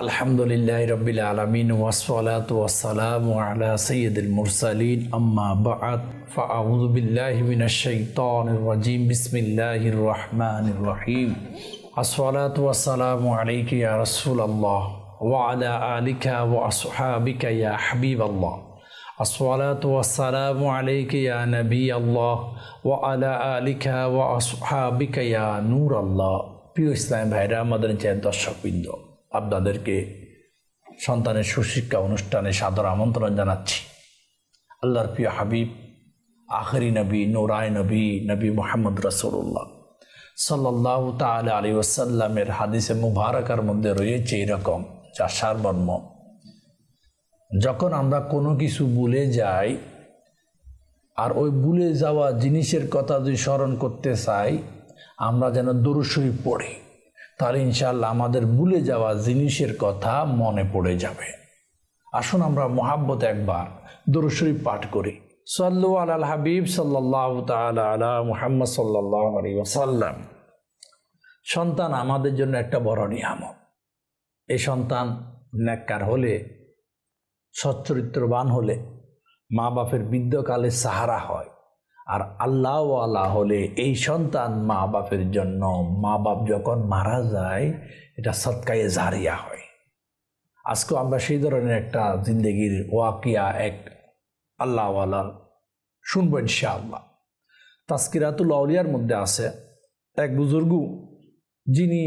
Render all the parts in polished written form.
আলহামদুলিল্লাহি রাব্বিল আলামিন ওয়াসসালাতু ওয়াসসালামু আলা সাইয়্যিদিল মুরসালিন আম্মা বা'দ ফাআউযু বিল্লাহি মিনাশ শাইতানির রাজীম বিসমিল্লাহির রহমানির রহিম আসসালাতু ওয়াসসালামু আলাইকা ইয়া রাসূলুল্লাহ ওয়া আলা আলিকা ওয়া আসহাবিকা ইয়া হাবিবাল্লাহ আসসালাতু ওয়াসসালামু আলাইকা ইয়া নবিয়াল্লাহ ওয়া আলা আলিকা ওয়া আসহাবিকা ইয়া নূরাল্লাহ। প্রিয় ইসলাম ভাইরা, আমাদের দর্শকবৃন্দ, আপনাদেরকে সন্তানের সুশিক্ষা অনুষ্ঠানে সাদর আমন্ত্রণ জানাচ্ছি। আল্লাহর প্রিয় হাবিব, আখেরি নবী, নূরায়ে নবী, নবী মুহাম্মদ রাসূলুল্লাহ সাল্লাল্লাহু তাআলা আলাইহি ওয়াসাল্লামের হাদিসে মুবারাকার মধ্যে রয়েছে এরকম, যা সারমর্ম: যখন আমরা কোনো কিছু ভুলে যাই আর ওই ভুলে যাওয়া জিনিসের কথা যদি স্মরণ করতে চাই, আমরা যেন দরুদ শরীফ পড়ি, তাহলে ইনশাআল্লাহ আমাদের ভুলে যাওয়া জিনিসের কথা মনে পড়ে যাবে। আসুন আমরা মুহাব্বতে একবার দরুদ শরীফ পাঠ করি। সাল্লু আলাল হাবিব সাল্লাল্লাহু তাআলা আলা মুহাম্মদ সাল্লাল্লাহু আলাইহি ওয়াসাল্লাম। সন্তান আমাদের জন্য একটা বড় নিয়ামত। এই সন্তান নেককার হলে, সচ্চরিত্রবান হলে মা বাপের বৃদ্ধকালে সাহারা হয়, আর আল্লাহওয়ালা হলে এই সন্তান মা বাপের জন্য, মা বাপ যখন মারা যায়, এটা সদকায়ে জারিয়া হয়। আজকে আমরা সেই ধরনের একটা জিন্দগির ওয়াকিয়া এক আল্লাহওয়ালা শুনবো ইনশাআল্লাহ। তাজকিরাতুল আউলিয়ার মধ্যে আছে এক বুজুর্গ, যিনি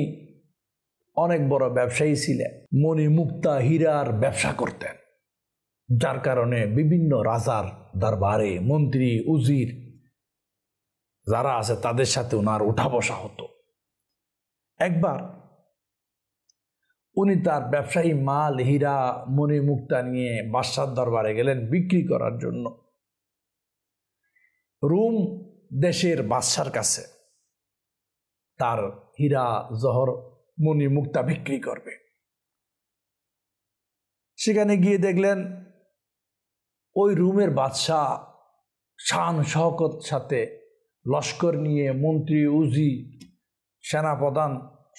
অনেক বড় ব্যবসায়ী ছিলেন, মণি মুক্তা হীরার ব্যবসা করতেন, যার কারণে বিভিন্ন রাজার দরবারে মন্ত্রী উজির যারা আছে তাদের সাথে ওনার উঠা বসা হতো। একবার উনি তার ব্যবসায়ী মাল, হীরা, মণি মুক্তা নিয়ে বাদশার দরবারে গেলেন বিক্রি করার জন্য। রোম দেশের বাদশার কাছে তার হীরা জহর মণি মুক্তা বিক্রি করবে। সেখানে গিয়ে দেখলেন ওই রোমের বাদশাহ শান শওকত সাথে লস্কর নিয়ে, মন্ত্রী উজি, সেনাপ্রধান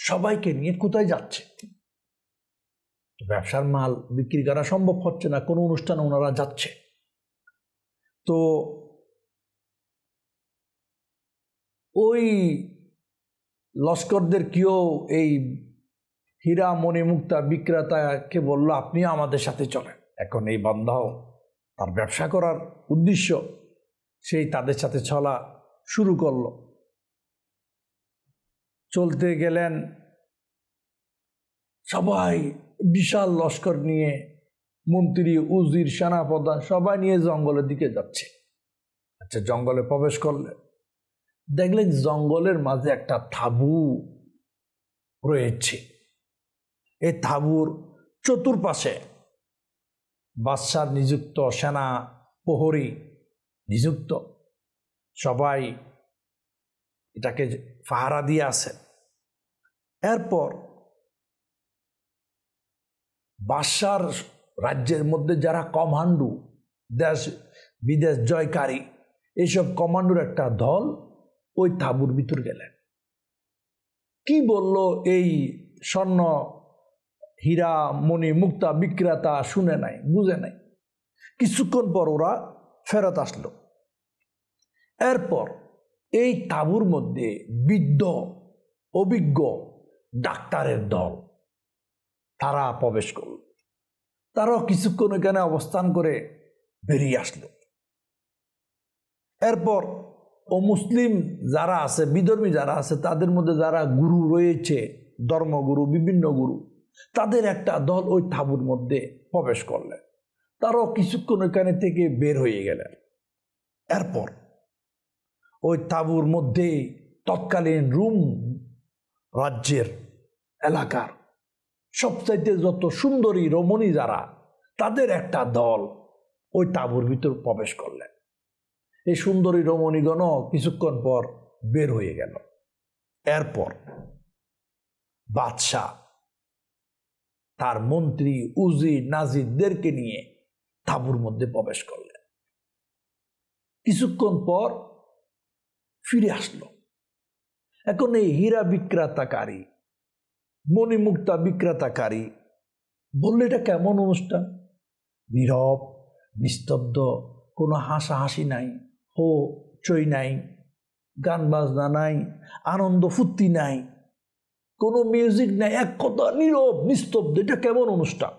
সবাইকে নিয়ে কোথায় যাচ্ছে? ব্যবসার মাল বিক্রি করা সম্ভব হচ্ছে না, কোনো অনুষ্ঠানে ওনারা যাচ্ছে। তো ওই লস্করদের কেউ এই হীরা মণি মুক্তা বিক্রেতাকে বলল, আপনিও আমাদের সাথে চলেন। এখন এই বান্দাও তার ব্যবসা করার উদ্দেশ্য, সেই তাদের সাথে চলা শুরু করল। চলতে গেলেন, সবাই বিশাল লস্কর নিয়ে, মন্ত্রী উজির সেনাপ্রধান সবাই নিয়ে জঙ্গলের দিকে যাচ্ছে। আচ্ছা, জঙ্গলে প্রবেশ করলেন, দেখলেন জঙ্গলের মাঝে একটা তাঁবু রয়েছে। এই তাঁবুর চতুর্পাশে বাদশার নিযুক্ত সেনা প্রহরী নিযুক্ত, সবাই এটাকে পাহারা দিয়ে আছে। এরপর বাদশার রাজ্যের মধ্যে যারা কমান্ডো, দেশ বিদেশ জয়কারী, এইসব কমান্ডোর একটা দল ওই তাঁবুর ভিতর গেলেন। কি বলল এই স্বর্ণ হীরা মণি মুক্তা বিক্রেতা শুনে নাই, বুঝে নাই। কিছুক্ষণ পর ওরা ফেরত আসলো। এরপর এই তাঁবুর মধ্যে বৃদ্ধ অভিজ্ঞ ডাক্তারের দল, তারা প্রবেশ করল। তারাও কিছুক্ষণ এখানে অবস্থান করে বেরিয়ে আসলো। এরপর মুসলিম যারা আছে, বিধর্মী যারা আছে, তাদের মধ্যে যারা গুরু রয়েছে, ধর্মগুরু, বিভিন্ন গুরু, তাদের একটা দল ওই তাঁবুর মধ্যে প্রবেশ করলেন। তারাও কিছুক্ষণ এখানে থেকে বের হয়ে গেলেন। এরপর ওই তাঁবুর মধ্যে তৎকালীন রোম রাজ্যের এলাকার সবচাইতে যত সুন্দরী রমণী যারা, তাদের একটা দল ওই তাঁবুর ভিতর প্রবেশ করলেন। এই সুন্দরী রমণীগণ কিছুক্ষণ পর বের হয়ে গেল। এরপর বাদশাহ তার মন্ত্রী উজির নাজিরদেরকে নিয়ে তাঁবুর মধ্যে প্রবেশ করলেন। কিছুক্ষণ পর ফিরে আসলো। এখন এই হীরা বিক্রেতাকারী, মণিমুক্তা বিক্রেতাকারী বললে এটা কেমন অনুষ্ঠান? নীরব, নিস্তব্ধ, কোনো হাসাহাসি নাই, হো চই নাই, গান বাজনা নাই, আনন্দ ফুর্তি নাই, কোনো মিউজিক নাই, এক কথা নীরব নিস্তব্ধ। এটা কেমন অনুষ্ঠান?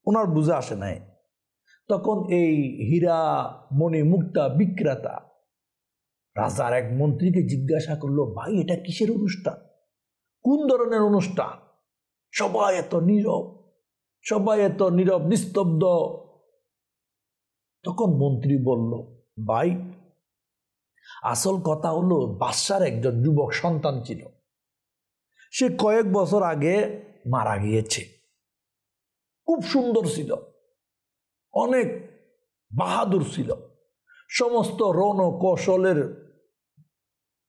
ওনার বুঝে আসে নাই। তখন এই হীরা মণি মুক্তা বিক্রেতা রাজার এক মন্ত্রীকে জিজ্ঞাসা করলো, ভাই এটা কিসের অনুষ্ঠান, কোন ধরনের অনুষ্ঠান? সবাই এত নীরব, সবাই এত নীরব নিস্তব্ধ। তখন মন্ত্রী বলল, ভাই আসল কথা হলো বাদশার একজন যুবক সন্তান ছিল, সে কয়েক বছর আগে মারা গিয়েছে। খুব সুন্দর ছিল, অনেক বাহাদুর ছিল, সমস্ত রণ কৌশলের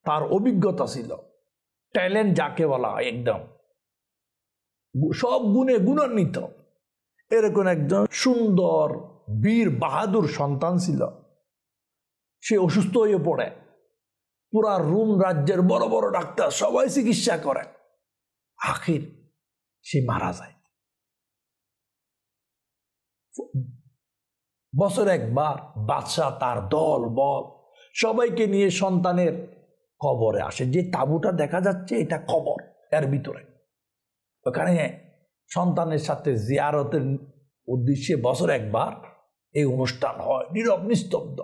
তার অভিজ্ঞতা ছিল, ট্যালেন্ট যাকে বলা হয়, একদম সব গুণে গুণান্বিত এরকম একজন সুন্দর বীর বাহাদুর সন্তান ছিল। সে অসুস্থ হয়ে পড়ে, পুরা রোম রাজ্যের বড় বড় ডাক্তার সবাই চিকিৎসা করে, আখির সে মারা যায়। বছর একবার বাদশাহ তার দল বল সবাইকে নিয়ে সন্তানের কবরে আসে। যে তাঁবুটা দেখা যাচ্ছে এটা কবর, এর ভিতরে ওখানে সন্তানের সাথে জিয়ারতের উদ্দেশ্যে বছর একবার এই অনুষ্ঠান হয়, নীরব নিস্তব্ধ।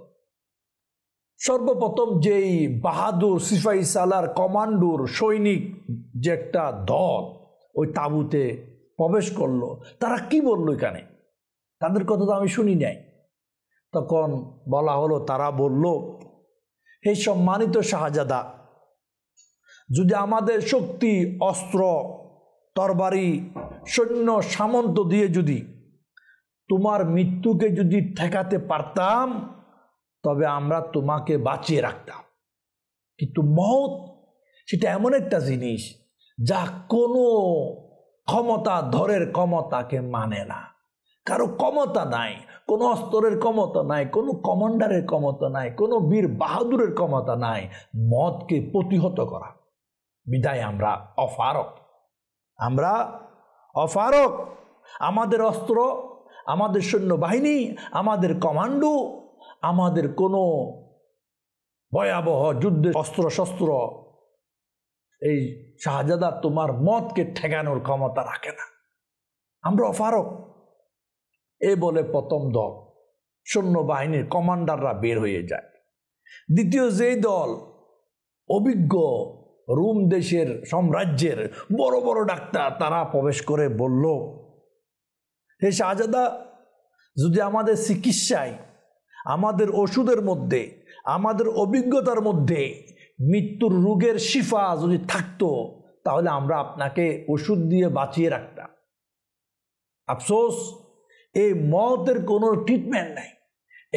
সর্বপ্রথম যেই বাহাদুর সিপাহী সালার কমান্ডোর সৈনিক যে একটা দল ওই তাঁবুতে প্রবেশ করলো, তারা কি বললো এখানে, তাদের কথা তো আমি শুনি নাই। তখন বলা হলো, তারা বলল, হে সম্মানিত শাহজাদা, যদি আমাদের শক্তি, অস্ত্র, তরবারি, সৈন্য সামন্ত দিয়ে যদি তোমার মৃত্যুকে যদি ঠেকাতে পারতাম তবে আমরা তোমাকে বাঁচিয়ে রাখতাম। কিন্তু মওত সেটা এমন একটা জিনিস যা কোনো ক্ষমতা ধরের ক্ষমতাকে মানে না। কারো ক্ষমতা নাই, কোনো অস্ত্রের ক্ষমতা নাই, কোনো কমান্ডারের ক্ষমতা নাই, কোনো বীর বাহাদুরের ক্ষমতা নাই মওতকে প্রতিহত করা। বিদায় আমরা অপারগ, আমরা অপারগ। আমাদের অস্ত্র, আমাদের সৈন্যবাহিনী, আমাদের কমান্ডো, আমাদের কোনো ভয়াবহ যুদ্ধের অস্ত্র শস্ত্র এই শাহজাদা তোমার মতকে ঠেকানোর ক্ষমতা রাখে না, আমরা অপারগ। এই বলে প্রথম দল সৈন্যবাহিনীর কমান্ডাররা বের হয়ে যায়। দ্বিতীয় যেই দল অভিজ্ঞ রোম দেশের সাম্রাজ্যের বড় বড় ডাক্তার, তারা প্রবেশ করে বলল, হে শাহজাদা, যদি আমাদের চিকিৎসায়, আমাদের ওষুধের মধ্যে, আমাদের অভিজ্ঞতার মধ্যে মৃত্যুর রোগের শিফা যদি থাকতো তাহলে আমরা আপনাকে ওষুধ দিয়ে বাঁচিয়ে রাখতাম। আফসোস, এই মওতের কোনো ট্রিটমেন্ট নাই,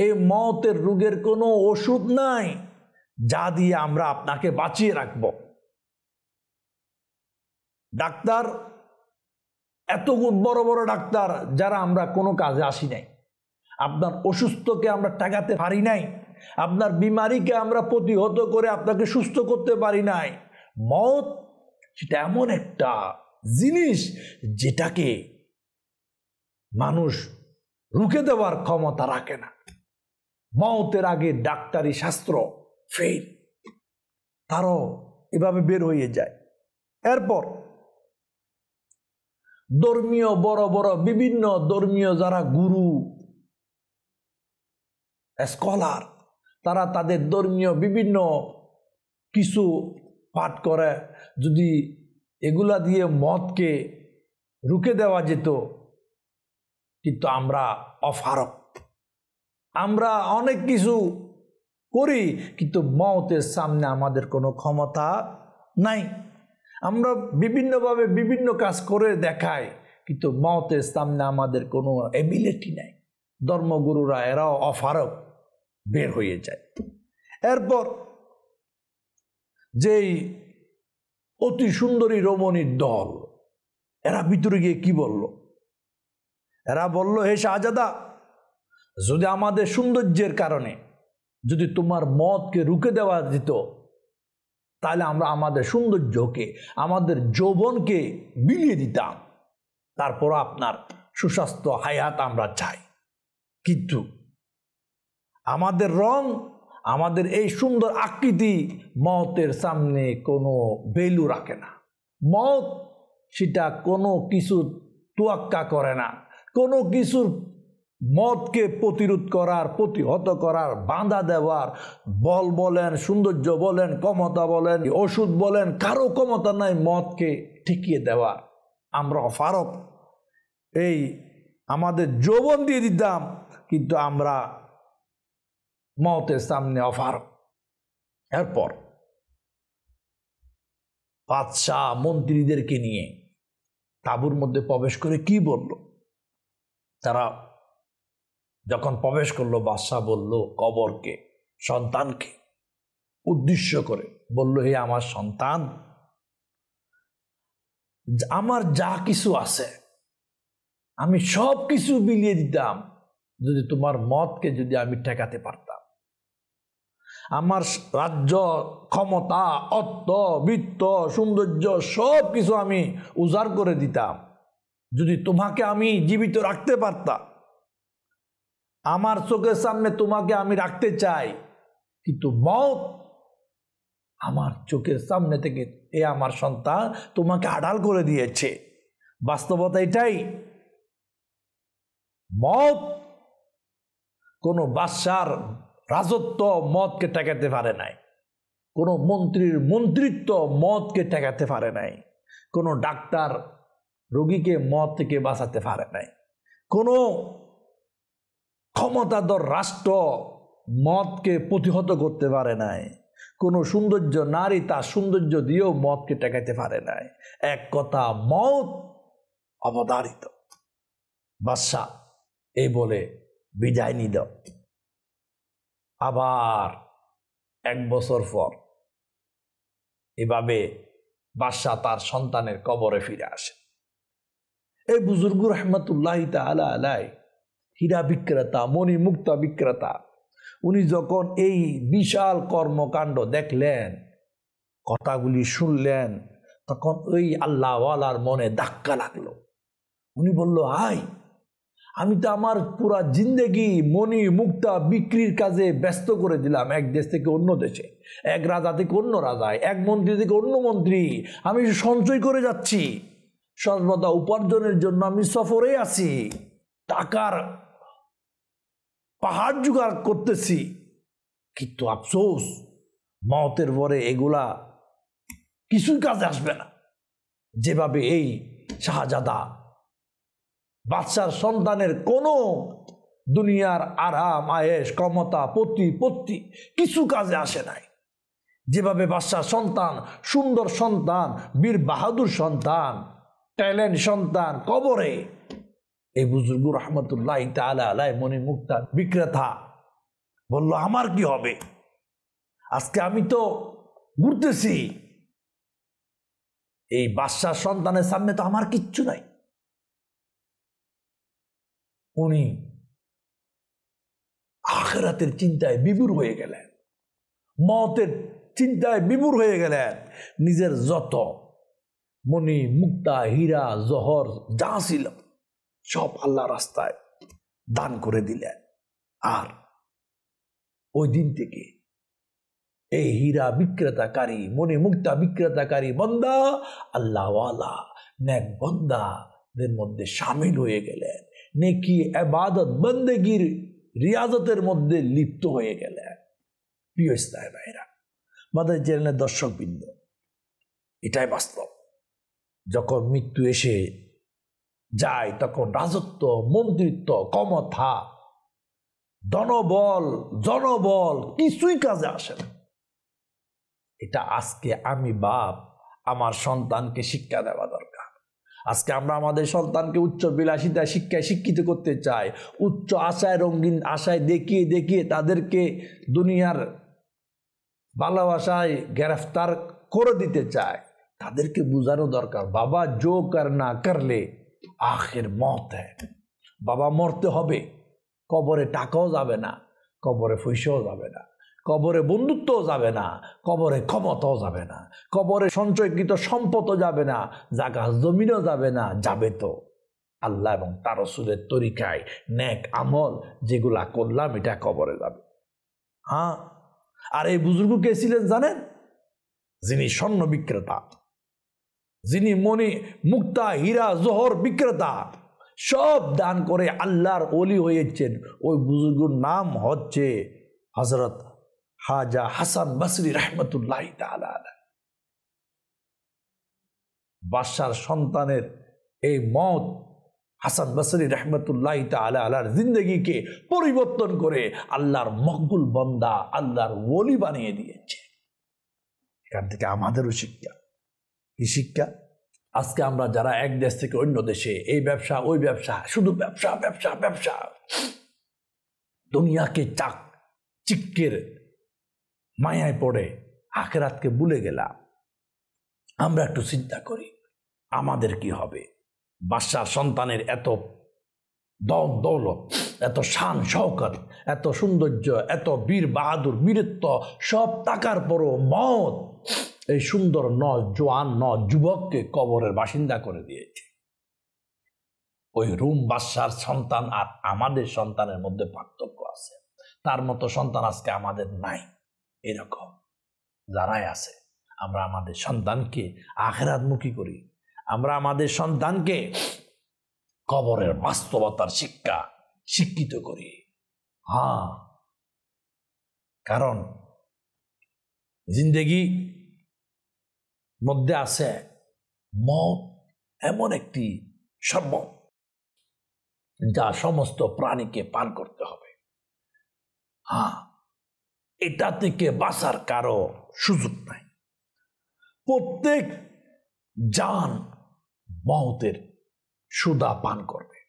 এই মওতের রোগের কোনো ওষুধ নাই যা দিয়ে আমরা আপনাকে বাঁচিয়ে রাখব। ডাক্তার, এত বড় বড় ডাক্তার যারা আমরা কোনো কাজে আসি নাই, আপনার অসুস্থকে আমরা ঠেকাতে পারি নাই, আপনার বিমারিকে আমরা প্রতিহত করে আপনাকে সুস্থ করতে পারি নাই। মওত সেটা এমন একটা জিনিস যেটাকে মানুষ রুখে দেওয়ার ক্ষমতা রাখে না। মওতের আগে ডাক্তারি শাস্ত্র ফেল, তারও এভাবে বের হয়ে যায়। এরপর ধর্মীয় বড় বড় বিভিন্ন ধর্মীয় যারা গুরু স্কলার, তারা তাদের ধর্মীয় বিভিন্ন কিছু পাঠ করে, যদি এগুলা দিয়ে মতকে রুখে দেওয়া যেত। কিন্তু আমরা অপারগ, আমরা অনেক কিছু করি কিন্তু মওতের সামনে আমাদের কোনো ক্ষমতা নাই। আমরা বিভিন্নভাবে বিভিন্ন কাজ করে দেখাই কিন্তু মওতের সামনে আমাদের কোনো এবিলিটি নাই। ধর্মগুরুরা এরাও অপারগ, বের হয়ে যায়। এরপর যেই অতি সুন্দরী রমণীর দল, এরা ভিতরে গিয়ে কি বলল? এরা বলল, হে শাহজাদা, যদি আমাদের সৌন্দর্যের কারণে যদি তোমার মতকে রুখে দেওয়া যেত তাহলে আমরা আমাদের সৌন্দর্যকে, আমাদের যৌবনকে বিলিয়ে দিতাম। তারপর আপনার সুস্বাস্থ্য হায়াত আমরা চাই, কিন্তু আমাদের রং, আমাদের এই সুন্দর আকৃতি মওতের সামনে কোনো ভ্যালু রাখে না। মওত সেটা কোনো কিছু তোয়াক্কা করে না, কোনো কিছুর মতকে প্রতিরোধ করার, প্রতিহত করার, বাঁধা দেওয়ার বল বলেন, সৌন্দর্য বলেন, ক্ষমতা বলেন, ওষুধ বলেন, কারো ক্ষমতা নাই মতকে ঠেকিয়ে দেওয়ার। আমরা অপারগ। এই আমাদের যৌবন দিয়ে দিতাম, কিন্তু আমরা মওতের সামনে অপারগ। এরপর বাদশাহ মন্ত্রীদেরকে নিয়ে তাঁবুর মধ্যে প্রবেশ করে কি বলল? তারা যখন প্রবেশ করলো, বাদশাহ বলল কবরকে, সন্তানকে উদ্দেশ্য করে বলল, হে আমার সন্তান, আমার যা কিছু আছে আমি সব কিছু বিলিয়ে দিতাম যদি তোমার মতকে যদি আমি ঠেকাতে পারতাম। আমার রাজ্য, ক্ষমতা, অর্থ, বৃত্ত, সৌন্দর্য সব কিছু আমি উজাড় করে দিতাম যদি তোমাকে আমি জীবিত রাখতে পারতাম। আমার চোখের সামনে তোমাকে আমি রাখতে চাই, কিন্তু মওত আমার চোখের সামনে থেকে এ আমার সন্তান তোমাকে আড়াল করে দিয়েছে। বাস্তবতা এটাই। মওত কোনো বাদশার রাজত্ব মতকে ঠেকাতে পারে নাই, কোনো মন্ত্রীর মন্ত্রিত্ব মতকে ঠেকাতে পারে নাই, কোনো ডাক্তার রোগীকে মত থেকে বাঁচাতে পারে নাই, কোনো ক্ষমতাধর রাষ্ট্র মতকে প্রতিহত করতে পারে নাই, কোনো সৌন্দর্য নারী তার সৌন্দর্য দিয়েও মতকে ঠেকাতে পারে নাই। এক কথা, মত অবধারিত। বাদশাহ এই বলে বিদায় নিল। আবার 1 বছর পর এভাবে বাদশাহ তার সন্তানের কবরে ফিরে আসে। এই বুজুর্গ রহমতুল্লাহ তাআলা আলাইহি হীরা বিক্রেতা, মণি মুক্তা বিক্রেতা, উনি যখন এই বিশাল কর্মকাণ্ড দেখলেন, কথাগুলি শুনলেন, তখন ওই আল্লাহওয়ালার মনে ধাক্কা লাগলো। উনি বলল, হাই, আমি তো আমার পুরা জিন্দেগি মণি মুক্তা বিক্রির কাজে ব্যস্ত করে দিলাম। এক দেশ থেকে অন্য দেশে, এক রাজা থেকে অন্য রাজায়, এক মন্ত্রী থেকে অন্য মন্ত্রী, আমি সঞ্চয় করে যাচ্ছি। সর্বদা উপার্জনের জন্য আমি সফরে আছি, টাকার পাহাড় জোগাড় করতেছি, কিন্তু আফসোস মওতের পরে এগুলা কিছুই কাজে আসবে না। যেভাবে এই শাহজাদা বাদশার সন্তানের কোনো দুনিয়ার আরাম আয়েশ ক্ষমতা প্রতিপত্তি কিছু কাজে আসে নাই, যেভাবে বাদশার সন্তান, সুন্দর সন্তান, বীর বাহাদুর সন্তান, ট্যালেন্ট সন্তান কবরে, এই বুজুর্গ রহমতুল্লাহ তাআলা আলাইহি মণি মুক্তা বিক্রেতা বলল, আমার কি হবে? আজকে আমি তো ঘুরতেছি, এই বাদশার সন্তানের সামনে তো আমার কিচ্ছু নাই। উনি আখিরাতের চিন্তায় বিভোর হয়ে গেলেন, মওতের চিন্তায় বিভোর হয়ে গেলেন। নিজের যত মণি মুক্তা হীরা জহর যা ছিল সব আল্লাহ রাস্তায় দান করে দিলেন। আর ওই দিন থেকে এই হীরা বিক্রেতাকারী, মণি মুক্তা বিক্রেতাকারী বান্দা আল্লাহওয়ালা নেক বান্দাদের মধ্যে শামিল হয়ে গেলেন, নেকি ইবাদত বন্দেগীর রিয়াজতের মধ্যে লিপ্ত হয়ে গেলেন। প্রিয় ইসলামী ভাইরা, মাদার চ্যানেলের দর্শকবৃন্দ, এটাই বাস্তব। যখন মৃত্যু এসে যায় তখন রাজত্ব, মন্ত্রিত্ব, ক্ষমতা, ধনবল, জনবল কিছুই কাজে আসে না। এটা আজকে আমি বাপ আমার সন্তানকে শিক্ষা দেওয়া দরকার। আজকে আমরা আমাদের সন্তানকে উচ্চ বিলাসিতা শিক্ষায় শিক্ষিত করতে চাই, উচ্চ আশায়, রঙিন আশায় দেখিয়ে দেখিয়ে তাদেরকে দুনিয়ার ভালোবাসায় গ্রেফতার করে দিতে চায়। তাদেরকে বোঝানো দরকার, বাবা জো করনা করলে আখির মত হ্যায়। বাবা মরতে হবে, কবরে টাকাও যাবে না, কবরে পয়সাও যাবে না, কবরে বন্ধুত্বও যাবে না, কবরে ক্ষমতাও যাবে না, কবরে সঞ্চয়কৃত সম্পদও যাবে না, জায়গা জমিনও যাবে না, যাবে তো আল্লাহ এবং তার রাসূলের তরিকায় নেক আমল যেগুলা করলাম এটা কবরে যাবে। হ্যাঁ, আর এই বুজুর্গ কে ছিলেন জানেন? যিনি স্বর্ণ বিক্রেতা, যিনি মণি মুক্তা হীরা জহর বিক্রেতা, সব দান করে আল্লাহর ওলি হয়েছেন। ওই বুজুর্গের নাম হচ্ছে হযরত খাজা হাসান বসরি রাহমাতুল্লাহি তাআলা আলাইহি। বাদশার সন্তানের এই মত হাসান বসরি রাহমাতুল্লাহি তাআলা আলাইহির জিন্দেগিকে পরিবর্তন করে আল্লাহর মকবুল বান্দা, আল্লাহর ওলি বানিয়ে দিয়েছে। এখান থেকে আমাদেরও শিক্ষা। কি শিক্ষা? আজকে আমরা যারা এক দেশ থেকে অন্য দেশে এই ব্যবসা ওই ব্যবসা, শুধু ব্যবসা ব্যবসা ব্যবসা, দুনিয়াকে চিক্কের মায়ায় পড়ে আখিরাতকে ভুলে গেলাম। আমরা একটু চিন্তা করি আমাদের কি হবে? বাদশার সন্তানের এত দম দৌলত, এত শান শওকত, এত সৌন্দর্য, এত বীর বাহাদুর বীরত্ব সব টাকার পরও মত এই সুন্দর জোয়ান যুবককে কবরের বাসিন্দা করে দিয়েছে। ওই রুম বাদশার সন্তান আর আমাদের সন্তানের মধ্যে পার্থক্য আছে। তার মতো সন্তান আজকে আমাদের নাই। এরকম যারাই আছে, আমরা আমাদের সন্তানকে আখিরাতমুখী করি, আমরা আমাদের সন্তানকে কবরের বাস্তবতার শিক্ষিত করি। হ্যাঁ, কারণ জিন্দেগি মধ্যে আছে মত এমন একটি শরবত যা সমস্ত প্রাণীকে পান করতে হবে। হ্যাঁ, এটা থেকে বাঁচার কারো সুযোগ নাই। প্রত্যেক জান মওতের সুদা পান করবে।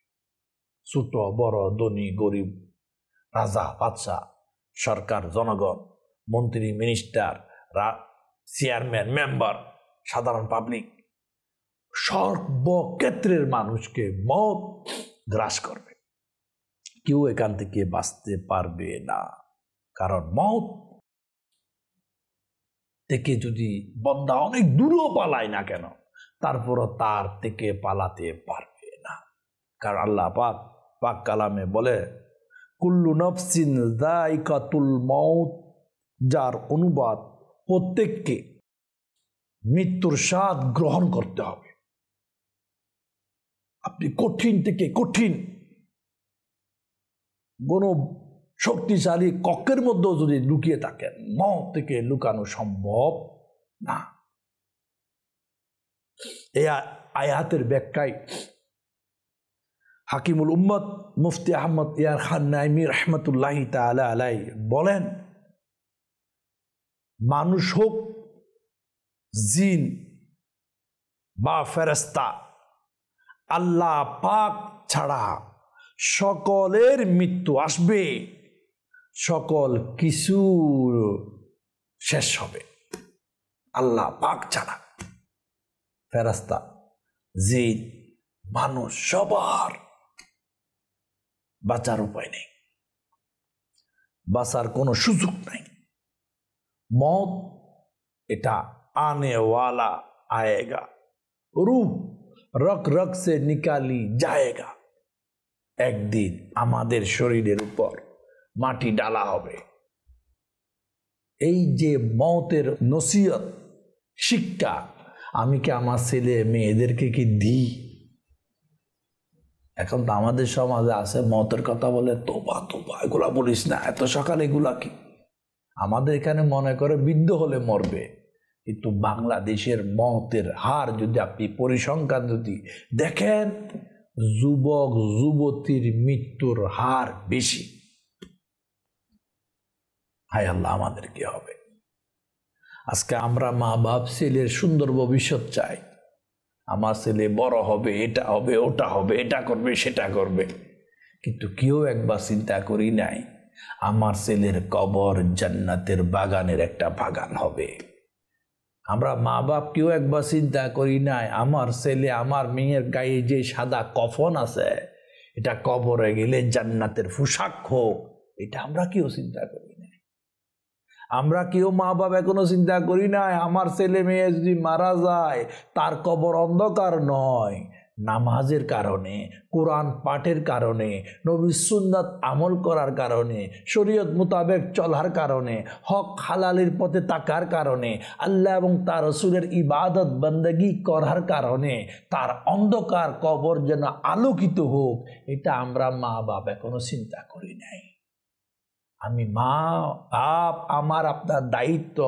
ছোট বড়, ধনী গরিব, রাজা বাদশাহ, সরকার, জনগণ, মন্ত্রী মিনিস্টার, চেয়ারম্যান, মেম্বার, সাধারণ পাবলিক, সর্বক্ষেত্রের মানুষকে মওত গ্রাস করবে। কেউ এখান থেকে বাঁচতে পারবে না। কারণ মওত থেকে যদি বান্দা অনেক দূরেও পালায় না কেন, তারপরও তার থেকে পালাতে পারবে না। কারণ আল্লাহ পাক কালামে বলে কুল্লু নফসিন যায়কাতুল মাউত, যার অনুবাদ প্রত্যেককে মৃত্যুর স্বাদ গ্রহণ করতে হবে। আপনি কঠিন থেকে কঠিন কোন শক্তিশালী কক্ষের মধ্যেও যদি লুকিয়ে থাকেন, মওত থেকে লুকানো সম্ভব না। এই আয়াতের ব্যাখ্যায় হাকিমুল উম্মত মুফতি আহমদ ইয়ার খান নাইমি রহমতুল্লাহি তাআলা আলাইহি বলেন, মানুষ হোক, জিন বা ফেরেশতা, আল্লাহ পাক ছাড়া সকলের মৃত্যু আসবে, সকল কিছু শেষ হবে। আল্লাহ পাক ছাড়া ফেরেশতা, জিন, মানুষ সবার বাঁচার উপায় নেই, বাঁচার কোনো সুযোগ নাই। মौत এটা आने वाला आएगा, रूह रग रग से निकाली जाएगा। একদিন আমাদের শরীরের উপর মাটি ডালা হবে। এই যে মওতের নসিহত শিক্ষা আমি কি আমার ছেলে মেয়েদেরকে কি দিই? এখন তো আমাদের সমাজে আছে মওতের কথা বলে, তোবা তোবা এগুলা বলিস না, এত সকালে এগুলা কি। আমাদের এখানে মনে করে বৃদ্ধ হলে মরবে, কিন্তু বাংলাদেশের মওতের হার যদি আপনি পরিসংখ্যান যদি দেখেন, যুবক যুবতীর মৃত্যুর হার বেশি। হায় আল্লাহ, আমাদের কি হবে? আজকে আমরা মা বাপ ছেলের সুন্দর ভবিষ্যৎ চাই, আমার ছেলে বড় হবে, এটা হবে, ওটা হবে, এটা করবে, সেটা করবে, কিন্তু কেউ একবার চিন্তা করি নাই আমার ছেলের কবর জান্নাতের বাগানের একটা বাগান হবে। আমরা মা বাপ কেউ একবার চিন্তা করি নাই আমার ছেলে আমার মেয়ের গায়ে যে সাদা কফন আছে এটা কবরে গেলে জান্নাতের পোশাক হোক, এটা আমরা কেউ চিন্তা করি নাই। আমরা কেউ মা বাপ এখনো চিন্তা করি নাই আমার ছেলে মেয়ে যদি মারা যায় তার কবর অন্ধকার নয়, নামাজের কারণে, কোরআন পাঠের কারণে, নবীর সুন্নাত আমল করার কারণে, শরীয়ত মোতাবেক চলার কারণে, হক হালালের পথে তাকার কারণে, আল্লাহ এবং তার রাসূলের ইবাদত বন্দেগী করার কারণে তার অন্ধকার কবর যেন আলোকিত হোক, এটা আমরা মা বাপ এখনো চিন্তা করি নাই। আমি মা বাপ, আমার আপনার দায়িত্ব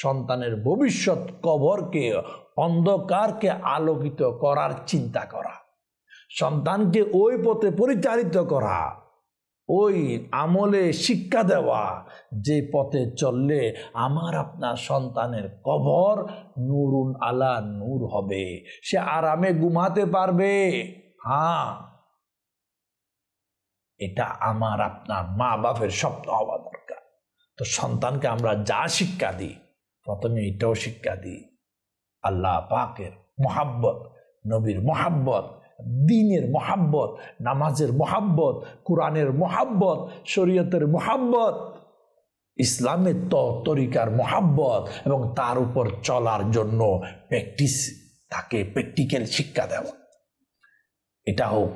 সন্তানের ভবিষ্যৎ কবরকে, অন্ধকারকে আলোকিত করার চিন্তা করা, সন্তানকে ওই পথে পরিচালিত করা, ওই আমলে শিক্ষা দেওয়া যে পথে চললে আমার আপনার সন্তানের কবর নূরুন আলা নূর হবে, সে আরামে ঘুমাতে পারবে। হ্যাঁ, এটা আমার আপনার মা বাপের স্বপ্ন হওয়া দরকার। তো সন্তানকে আমরা যা শিক্ষা দিই, প্রথমে এটাও শিক্ষা দিই আল্লাহ পাকের মোহাব্বত, নবীর মোহাব্বত, দ্বীনের মোহাব্বত, নামাজের মোহাব্বত, কোরআনের মোহাব্বত, শরীয়তের মোহাব্বত, ইসলামের তরিকার মোহাব্বত, এবং তার উপর চলার জন্য তাকে প্র্যাকটিক্যাল শিক্ষা দেওয়া। এটা হোক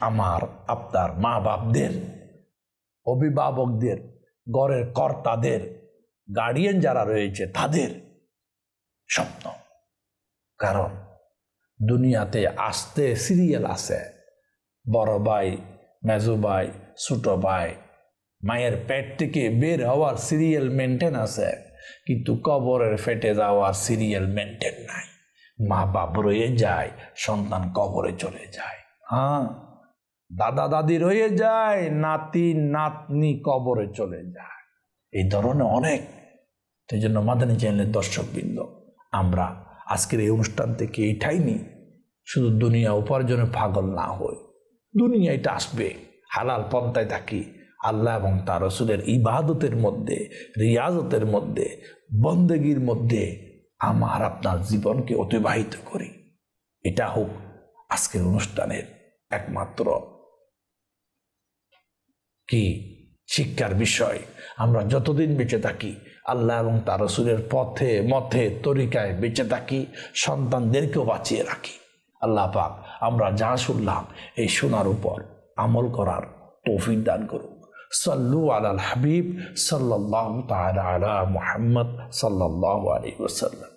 আমার আপনার মা বাপদের, অভিভাবকদের, ঘরের কর্তাদের, গার্ডিয়ান যারা রয়েছে তাদের স্বপ্ন। কারণ দুনিয়াতে আসতে সিরিয়াল আছে, বড় ভাই, মেজো ভাই, ছোট ভাই, মায়ের পেট থেকে বের হওয়ার সিরিয়াল মেনটেন আছে, কিন্তু কবরের ফেটে যাওয়ার সিরিয়াল মেনটেন নাই। মা বাপ রয়ে যায়, সন্তান কবরে চলে যায়। হ্যাঁ, দাদা দাদি রয়ে যায়, নাতি নাতনি কবরে চলে যায়। এই ধরনের অনেক। সেই জন্য মাদানী চ্যানেলের দর্শকবৃন্দ, আমরা আজকের এই অনুষ্ঠান থেকে এটাই নিই, শুধু দুনিয়া উপার্জনে পাগল না হই। দুনিয়া এটা আসবে, হালাল পন্থায় থাকি, আল্লাহ এবং তার রাসূলের ইবাদতের মধ্যে, রিয়াজতের মধ্যে, বন্দেগীর মধ্যে আমার আপনার জীবনকে অতিবাহিত করি। এটা হোক আজকের অনুষ্ঠানের একমাত্র কি শিক্ষার বিষয়। আমরা যতদিন বেঁচে থাকি আল্লাহ এবং তার রাসূলের পথে মতে তরিকায় বেঁচে থাকি, সন্তানদেরকেও বাঁচিয়ে রাখি। আল্লাহ পাক আমরা যা শুনলাম এই শোনার উপর আমল করার তৌফিক দান করুন। সাল্লু আলাল হাবিব সাল্লাল্লাহু তাআলা আলা মুহাম্মদ সাল্লাল্লাহু আলাইহি ওয়াসাল্লাম।